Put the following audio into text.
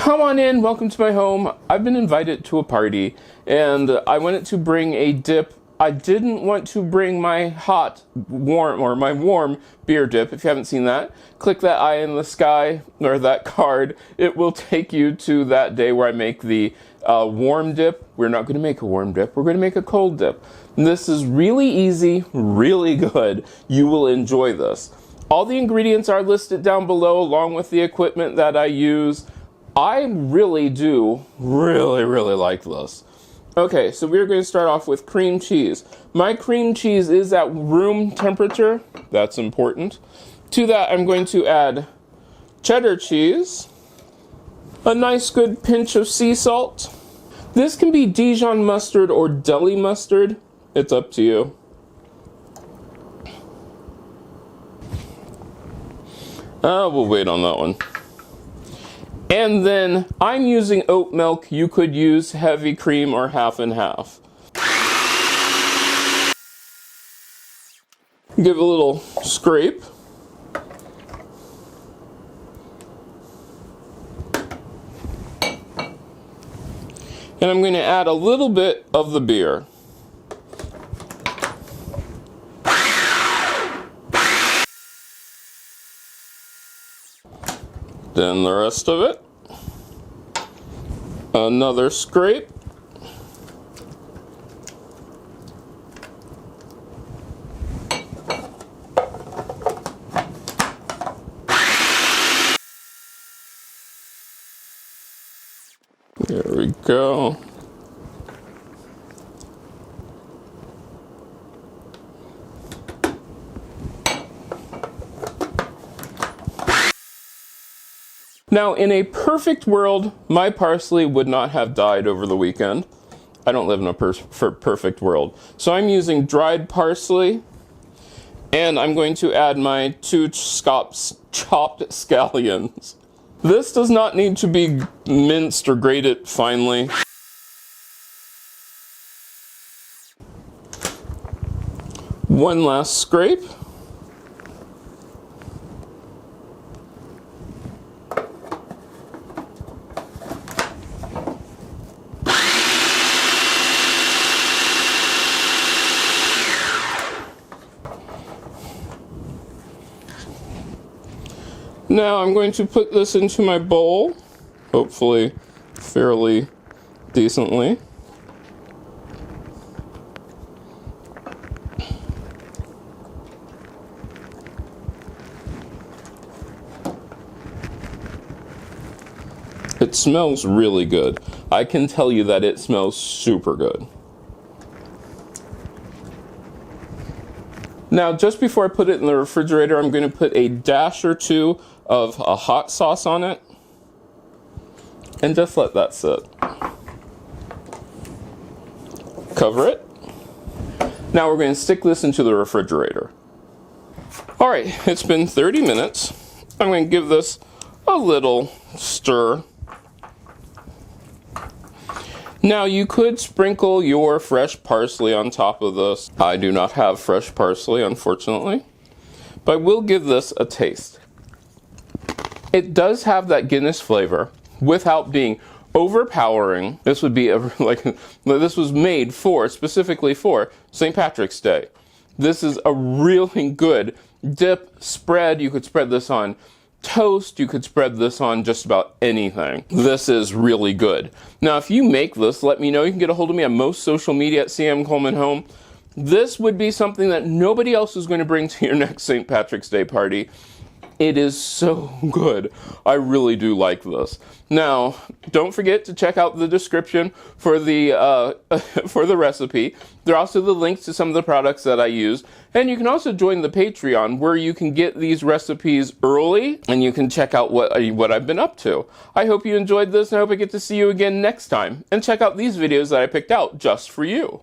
Come on in, welcome to my home. I've been invited to a party and I wanted to bring a dip. I didn't want to bring my warm beer dip. If you haven't seen that, click that eye in the sky or that card. It will take you to that day where I make the warm dip. We're not going to make a warm dip. We're going to make a cold dip. This is really easy, really good. You will enjoy this. All the ingredients are listed down below along with the equipment that I use. I really do really like this. Okay, so we're going to start off with cream cheese. My cream cheese is at room temperature. That's important. To that, I'm going to add cheddar cheese, a nice good pinch of sea salt. This can be Dijon mustard or deli mustard. It's up to you. We'll wait on that one. And then I'm using oat milk. You could use heavy cream or half and half. Give a little scrape. And I'm going to add a little bit of the beer. Then the rest of it. Another scrape. There we go. Now, in a perfect world, my parsley would not have died over the weekend. I don't live in a perfect world. So I'm using dried parsley, and I'm going to add my 2 chopped scallions. This does not need to be minced or grated finely. One last scrape. Now I'm going to put this into my bowl, hopefully fairly decently. It smells really good. I can tell you that it smells super good. Now, just before I put it in the refrigerator, I'm going to put a dash or 2 of a hot sauce on it. And just let that sit. Cover it. Now we're going to stick this into the refrigerator. Alright, it's been 30 minutes. I'm going to give this a little stir. Now you could sprinkle your fresh parsley on top of this. I do not have fresh parsley, unfortunately, but I will give this a taste. It does have that Guinness flavor without being overpowering. This would be this was made specifically for St. Patrick's Day. This is a really good dip spread. You could spread this on toast, you could spread this on just about anything. This is really good. Now, if you make this, let me know. You can get a hold of me on most social media at CM Coleman Home. This would be something that nobody else is going to bring to your next St. Patrick's Day party. It is so good. I really do like this. Now, don't forget to check out the description for the for the recipe. There are also the links to some of the products that I use. And you can also join the Patreon where you can get these recipes early and you can check out what I've been up to. I hope you enjoyed this and I hope I get to see you again next time. And check out these videos that I picked out just for you.